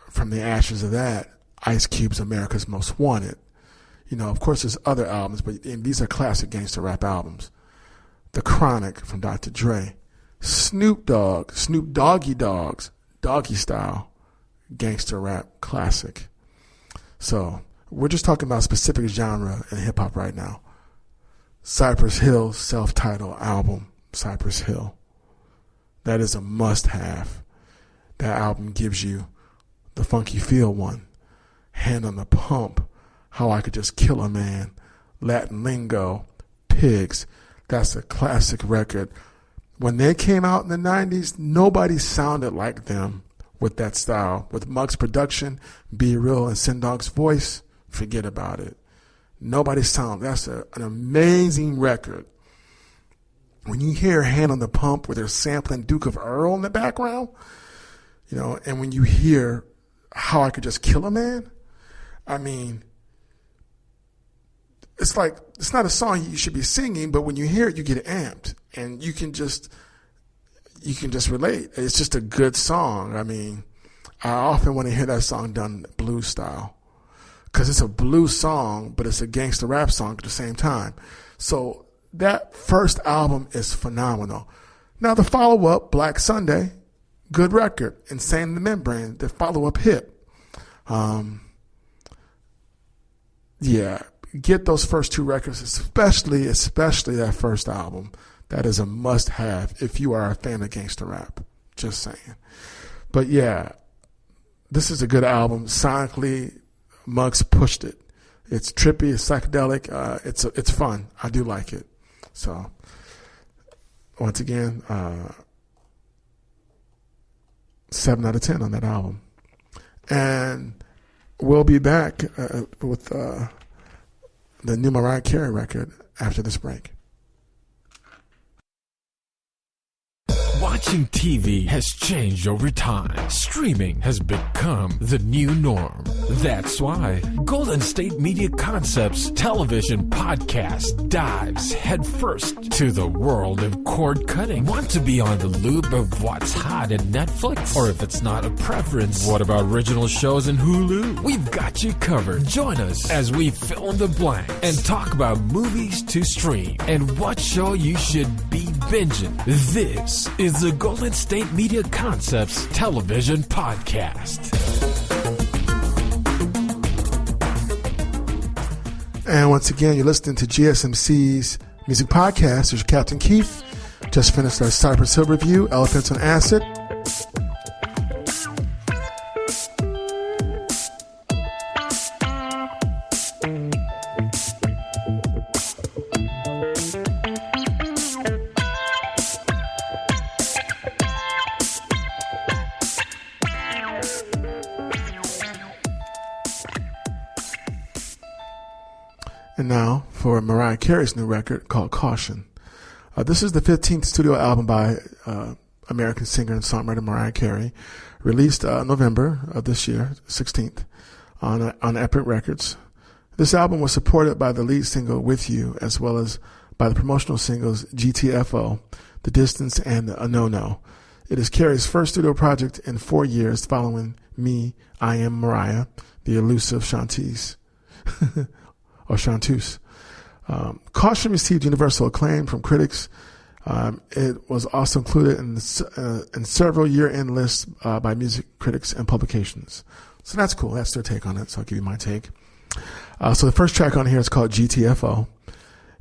from the ashes of that, Ice Cube's America's Most Wanted. Of course, there's other albums, but these are classic gangster rap albums. The Chronic from Dr. Dre. Snoop Doggy Dogg's Doggy Style gangster rap classic. So we're just talking about a specific genre in hip-hop right now. Cypress Hill's self-titled album, Cypress Hill. That is a must-have. That album gives you the Funky Feel one, Hand on the Pump, How I Could Just Kill a Man, Latin Lingo, Pigs. That's a classic record. When they came out in the 90s, nobody sounded like them with that style. With Muggs' production, Be Real, and Sendog's voice, forget about it. Nobody sounded. That's an amazing record. When you hear Hand on the Pump where they're sampling Duke of Earl in the background, and when you hear How I Could Just Kill a Man, it's like, it's not a song you should be singing, but when you hear it, you get amped, and you can just relate. It's just a good song. I often want to hear that song done blues style, because it's a blues song, but it's a gangster rap song at the same time. So that first album is phenomenal. Now the follow-up, Black Sunday, good record. Insane in the Membrane, the follow-up hit. Yeah, get those first two records, especially that first album. That is a must-have if you are a fan of gangster rap. Just saying. But yeah, this is a good album. Sonically, Muggs pushed it. It's trippy, it's psychedelic, it's fun. I do like it. So, once again, 7 out of 10 on that album. And we'll be back with the new Mariah Carey record after this break. Watching TV has changed over time. Streaming has become the new norm. That's why Golden State Media Concepts television podcast dives headfirst to the world of cord cutting. Want to be on the loop of what's hot at Netflix? Or if it's not a preference, what about original shows in Hulu? We've got you covered. Join us as we fill in the blank and talk about movies to stream and what show you should be binging. This is the Golden State Media Concepts television podcast. And once again, you're listening to GSMC's music podcast. There's Captain Keith. Just finished our Cypress Hill review, Elephants on Acid. And now for Mariah Carey's new record called Caution. This is the 15th studio album by American singer and songwriter Mariah Carey, released November of this year, 16th, on Epic Records. This album was supported by the lead single With You, as well as by the promotional singles GTFO, The Distance, and A No No. It is Carey's first studio project in 4 years, following Me, I Am Mariah, the elusive Chanteuse. Or Chanteuse. Caution received universal acclaim from critics. It was also included in several year-end lists by music critics and publications. So that's cool. That's their take on it. So I'll give you my take. So the first track on here is called GTFO.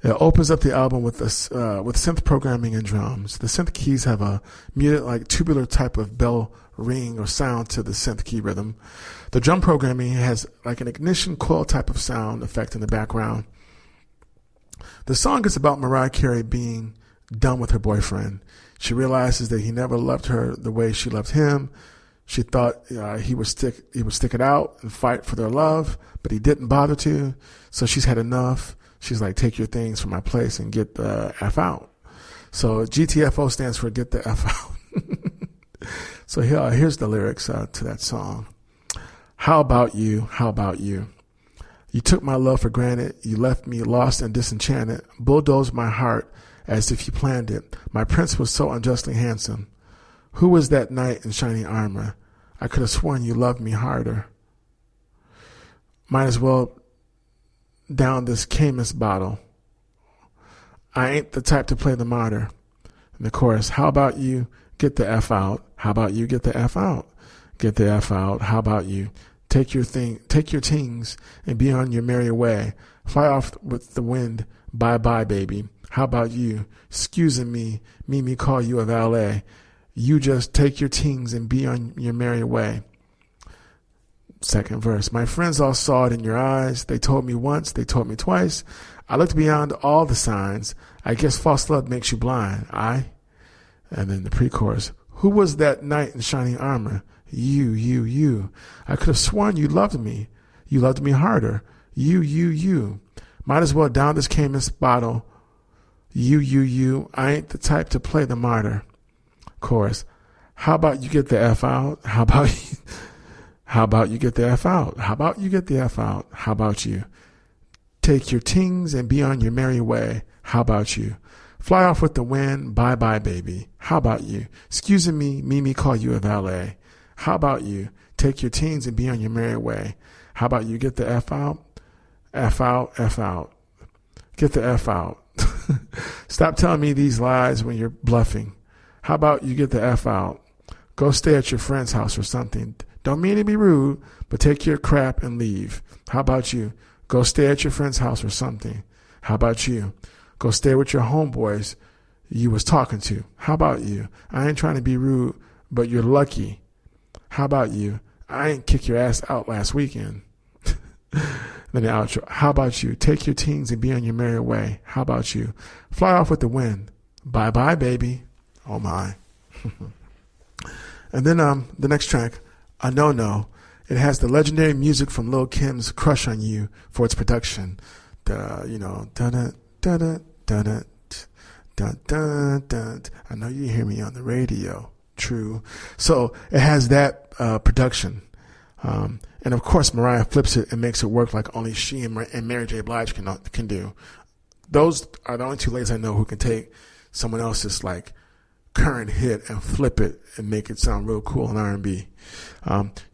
It opens up the album with synth programming and drums. The synth keys have a muted, like tubular type of bell ring or sound to the synth key rhythm. The drum programming has like an ignition coil type of sound effect in the background. The song is about Mariah Carey being done with her boyfriend. She realizes that he never loved her the way she loved him. She thought he would stick it out and fight for their love, but he didn't bother to. So she's had enough. She's like, take your things from my place and get the F out. So GTFO stands for get the F out. So here's the lyrics to that song. How about you? How about you? You took my love for granted. You left me lost and disenchanted. Bulldozed my heart as if you planned it. My prince was so unjustly handsome. Who was that knight in shining armor? I could have sworn you loved me harder. Might as well down this Camus bottle. I ain't the type to play the martyr. In the chorus, how about you get the F out? How about you get the F out? Get the F out. How about you take your tings and be on your merry way. Fly off with the wind. Bye-bye, baby. How about you? Excusing me call you a valet. You just take your tings and be on your merry way. Second verse. My friends all saw it in your eyes. They told me once, they told me twice. I looked beyond all the signs. I guess false love makes you blind. And then the pre-chorus. Who was that knight in shining armor? You. I could have sworn you loved me. You loved me harder. You. Might as well down this Camus bottle. You. I ain't the type to play the martyr. Chorus. How about you get the F out? How about you get the F out? How about you get the F out? How about you? Take your tings and be on your merry way. How about you? Fly off with the wind. Bye-bye, baby. How about you? Excusing me call you a valet. How about you? Take your tings and be on your merry way. How about you get the F out? F out, F out. Get the F out. Stop telling me these lies when you're bluffing. How about you get the F out? Go stay at your friend's house or something. Don't mean to be rude, but take your crap and leave. How about you? Go stay at your friend's house or something. How about you? Go stay with your homeboys you was talking to. How about you? I ain't trying to be rude, but you're lucky. How about you? I ain't kick your ass out last weekend. Then the outro. How about you? Take your teens and be on your merry way. How about you? Fly off with the wind. Bye-bye, baby. Oh, my. And then the next track, A No No. It has the legendary music from Lil' Kim's Crush on You for its production. I know you hear me on the radio. True. So it has that production. And of course, Mariah flips it and makes it work like only she and Mary J. Blige can do. Those are the only two ladies I know who can take someone else's like current hit and flip it and make it sound real cool in R&B.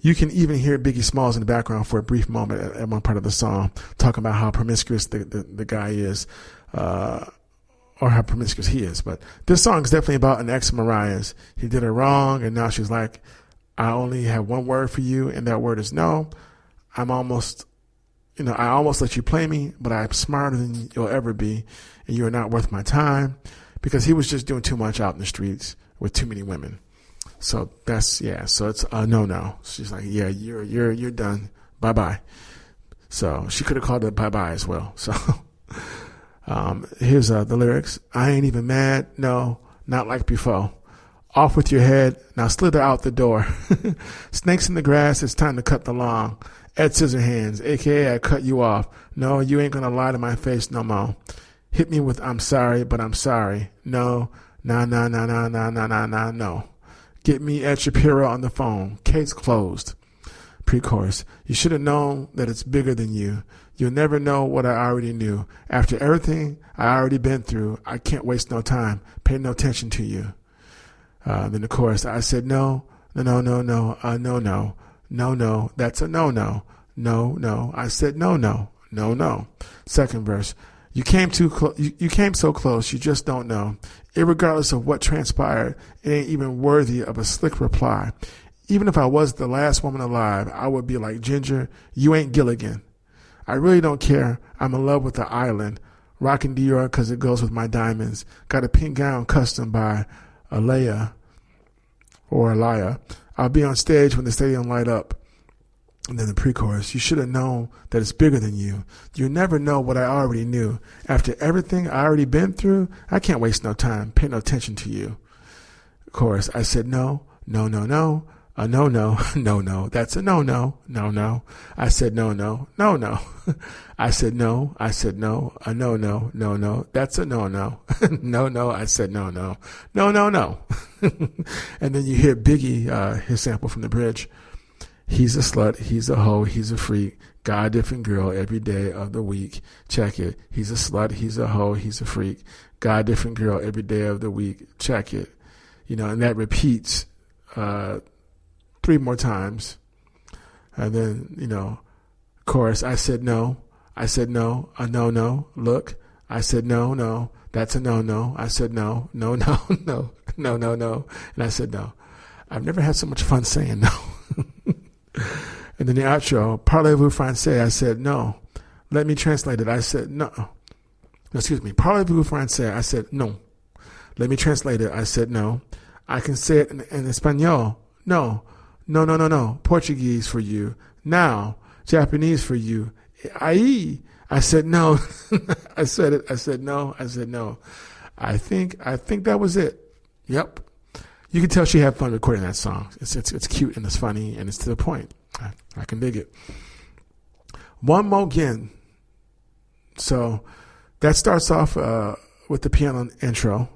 You can even hear Biggie Smalls in the background for a brief moment at one part of the song, talking about how promiscuous the guy is, or how promiscuous he is. But this song is definitely about an ex of Mariah's. He did her wrong, and now she's like, I only have one word for you, and that word is no. I almost let you play me, but I'm smarter than you'll ever be, and you are not worth my time, because he was just doing too much out in the streets with too many women. So so it's a no. She's like, yeah, you're done. Bye-bye. So she could have called it bye-bye as well. So here's the lyrics. I ain't even mad. No, not like before. Off with your head, now slither out the door. Snakes in the grass, it's time to cut the lawn. Ed Scissorhands, a.k.a. I cut you off. No, you ain't gonna lie to my face no more. Hit me with I'm sorry, but I'm sorry. No, no. Get me Ed Shapiro on the phone. Case closed. Pre-chorus. You should have known that it's bigger than you. You'll never know what I already knew. After everything I already been through, I can't waste no time. Pay no attention to you. Then the chorus, I said no, no, that's a no. No, I said no. Second verse, you came so close, you just don't know. Irregardless of what transpired, it ain't even worthy of a slick reply. Even if I was the last woman alive, I would be like Ginger, you ain't Gilligan. I really don't care, I'm in love with the island. Rockin' Dior because it goes with my diamonds. Got a pink gown custom by Alaya. I'll be on stage when the stadium light up. And then the pre-chorus, you should have known that it's bigger than you. You never know what I already knew. After everything I already been through, I can't waste no time. Pay no attention to you. Chorus, I said no. A no. That's a no. I said no. I said no. A no. That's a no. No. I said no. No. And then you hear Biggie, his sample from the bridge. He's a slut, he's a hoe, he's a freak. God, different girl every day of the week. Check it. He's a slut, he's a hoe, he's a freak. God, different girl every day of the week. Check it. And that repeats 3 more times. And then, chorus, I said no. A no. Look, I said no. That's a no. I said no. No. And I said no. I've never had so much fun saying no. And then the outro, parlez-vous français, I said no. Let me translate it. I said no. Excuse me. Parlez-vous français, I said no. Let me translate it. I said no. I can say it in Espanol. No. Portuguese for you. Now. Japanese for you. I said no. I said it. I said no. I think that was it. Yep. You can tell she had fun recording that song. It's cute and it's funny and it's to the point. I can dig it. One more again. So that starts off with the piano intro.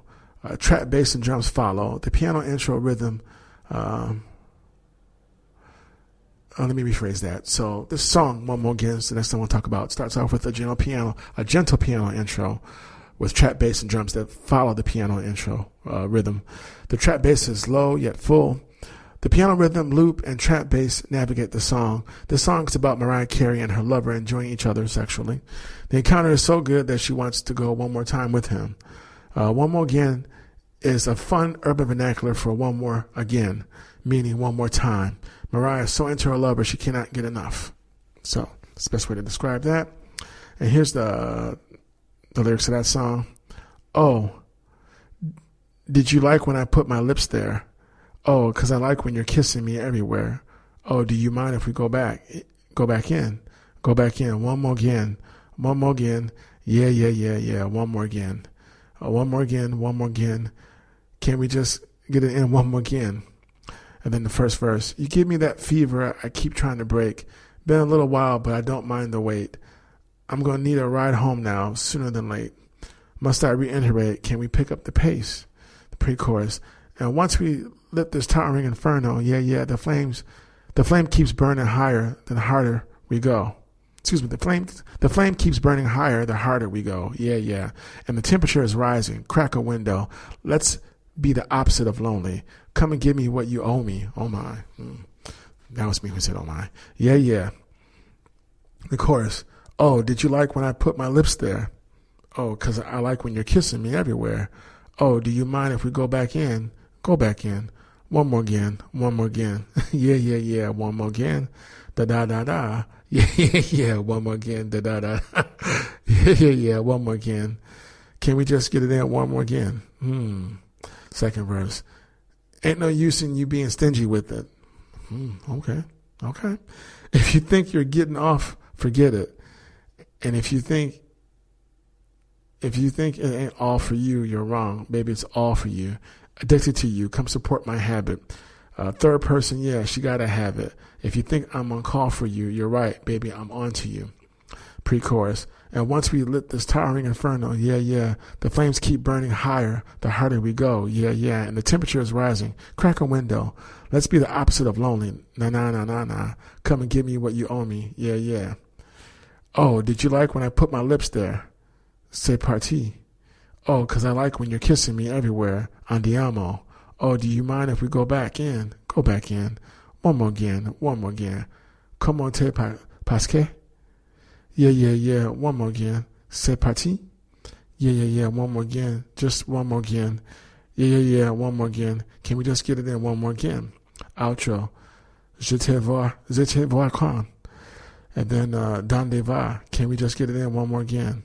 Trap, bass, and drums follow. The piano intro rhythm. Let me rephrase that. So this song, One More Again, is the next thing we'll talk about. Starts off with a gentle piano intro with trap, bass, and drums that follow the piano intro rhythm. The trap bass is low yet full. The piano rhythm, loop, and trap bass navigate the song. The song is about Mariah Carey and her lover enjoying each other sexually. The encounter is so good that she wants to go one more time with him. One More Again is a fun urban vernacular for one more again, meaning one more time. Mariah is so into her lover she cannot get enough. So that's the best way to describe that. And here's the lyrics of that song. Oh, did you like when I put my lips there? Oh, 'cause I like when you're kissing me everywhere. Oh, do you mind if we go back in? Go back in. One more again. Yeah, yeah, yeah, yeah. One more again. One more again. Can we just get it in one more again? And then the first verse. You give me that fever I keep trying to break. Been a little while, but I don't mind the wait. I'm going to need a ride home now, sooner than late. Must I reiterate? Can we pick up the pace? The pre-chorus. And once we lit this towering inferno, yeah, yeah, the flame keeps burning higher, the harder we go. Excuse me, the flame keeps burning higher, the harder we go. Yeah, yeah. And the temperature is rising. Crack a window. Let's be the opposite of lonely. Come and give me what you owe me. Oh my. That was me who said oh my. Yeah, yeah. The chorus. Oh, did you like when I put my lips there? Oh, 'cause I like when you're kissing me everywhere. Oh, do you mind if we go back in? Go back in. One more again. Yeah, yeah, yeah. One more again. Da da da da. Yeah, yeah, yeah. One more again. Da da da. Yeah, yeah, yeah. One more again. Can we just get it in one more again? Second verse. Ain't no use in you being stingy with it. Okay. If you think you're getting off, forget it. And if you think it ain't all for you, you're wrong. Baby, it's all for you. Addicted to you. Come support my habit. Third person, yeah, she gotta have it. If you think I'm on call for you, you're right, baby, I'm on to you. Pre-chorus. And once we lit this towering inferno, yeah, yeah, the flames keep burning higher, the harder we go, yeah, yeah, and the temperature is rising. Crack a window. Let's be the opposite of lonely. Nah, nah, nah, nah, nah. Come and give me what you owe me, yeah, yeah. Oh, did you like when I put my lips there? C'est parti. Oh, 'cause I like when you're kissing me everywhere. Andiamo. Oh, do you mind if we go back in? Go back in. One more again. Comment te pasque? Yeah, yeah, yeah. One more again. C'est parti. Yeah, yeah, yeah. One more again. Just one more again. Yeah, yeah, yeah. One more again. Can we just get it in one more again? Outro. Je te vois quand? And then Donde va? Can we just get it in one more again?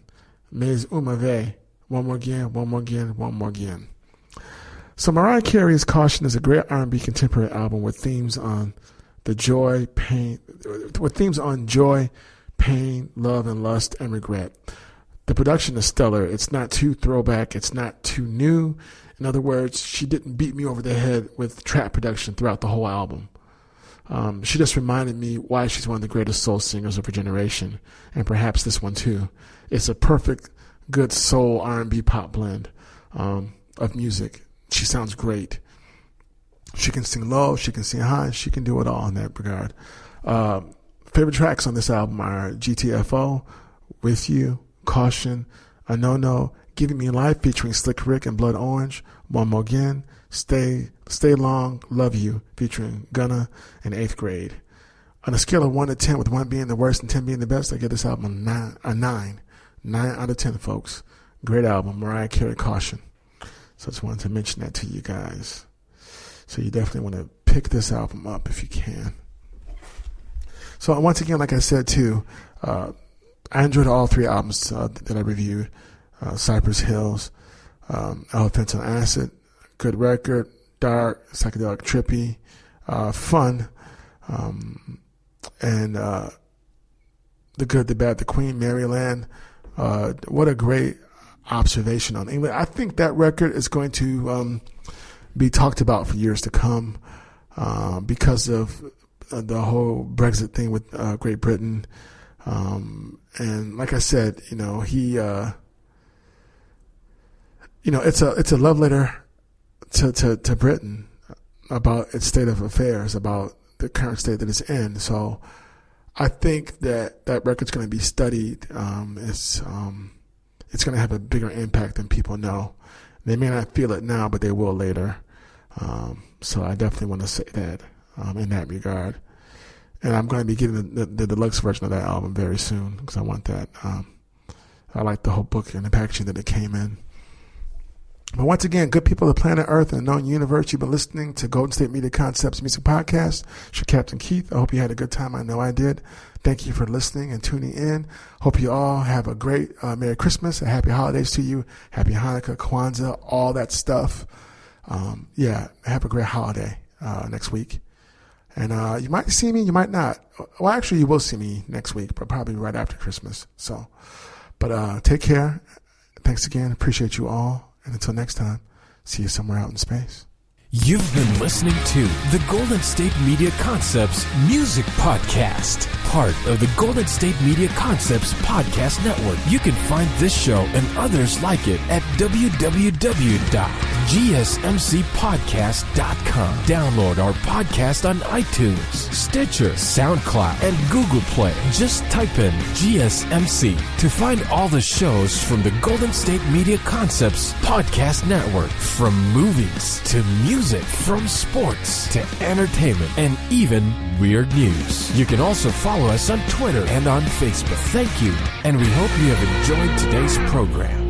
Mais uma vez. One more again. So Mariah Carey's Caution is a great R&B contemporary album with themes on joy, pain, love, and lust, and regret. The production is stellar. It's not too throwback. It's not too new. In other words, she didn't beat me over the head with trap production throughout the whole album. She just reminded me why she's one of the greatest soul singers of her generation, and perhaps this one too. It's a perfect, good soul R&B pop blend of music. She sounds great. She can sing low, she can sing high, she can do it all in that regard. Favorite tracks on this album are GTFO, With You, Caution, A No-No, Giving Me Life featuring Slick Rick and Blood Orange, One More Again, Stay Long, Love You featuring Gunna, and 8th Grade. On a scale of 1 to 10, with 1 being the worst and 10 being the best, I give this album a 9. 9 out of 10, folks. Great album, Mariah Carey, Caution. So I just wanted to mention that to you guys. So you definitely want to pick this album up if you can. So once again, like I said too, I enjoyed all 3 albums that I reviewed. Cypress Hills, Elephants on Acid, good record, dark, psychedelic, trippy, fun, and The Good, the Bad, the Queen, Maryland. What a great observation on England. I think that record is going to be talked about for years to come because of the whole Brexit thing with Great Britain. And like I said, it's a love letter to Britain about its state of affairs, about the current state that it's in. So I think that record's going to be studied. It's going to have a bigger impact than people know. They may not feel it now, but they will later. So I definitely want to say that in that regard. And I'm going to be getting the deluxe version of that album very soon because I want that. I like the whole book and the packaging that it came in. But once again, good people of the planet Earth and the known universe, you've been listening to Golden State Media Concepts Music Podcast. It's your Captain Keith. I hope you had a good time. I know I did. Thank you for listening and tuning in. Hope you all have a great Merry Christmas and Happy Holidays to you. Happy Hanukkah, Kwanzaa, all that stuff. Have a great holiday next week. And you might see me, you might not. Well, actually, you will see me next week, but probably right after Christmas. But take care. Thanks again. Appreciate you all. And until next time, see you somewhere out in space. You've been listening to the Golden State Media Concepts Music Podcast, part of the Golden State Media Concepts Podcast Network. You can find this show and others like it at www.gsmcpodcast.com. Download our podcast on iTunes, Stitcher, SoundCloud, and Google Play. Just type in GSMC to find all the shows from the Golden State Media Concepts Podcast Network, from movies to music, from sports to entertainment, and even weird news. You can also follow us on Twitter and on Facebook. Thank you, and we hope you have enjoyed today's program.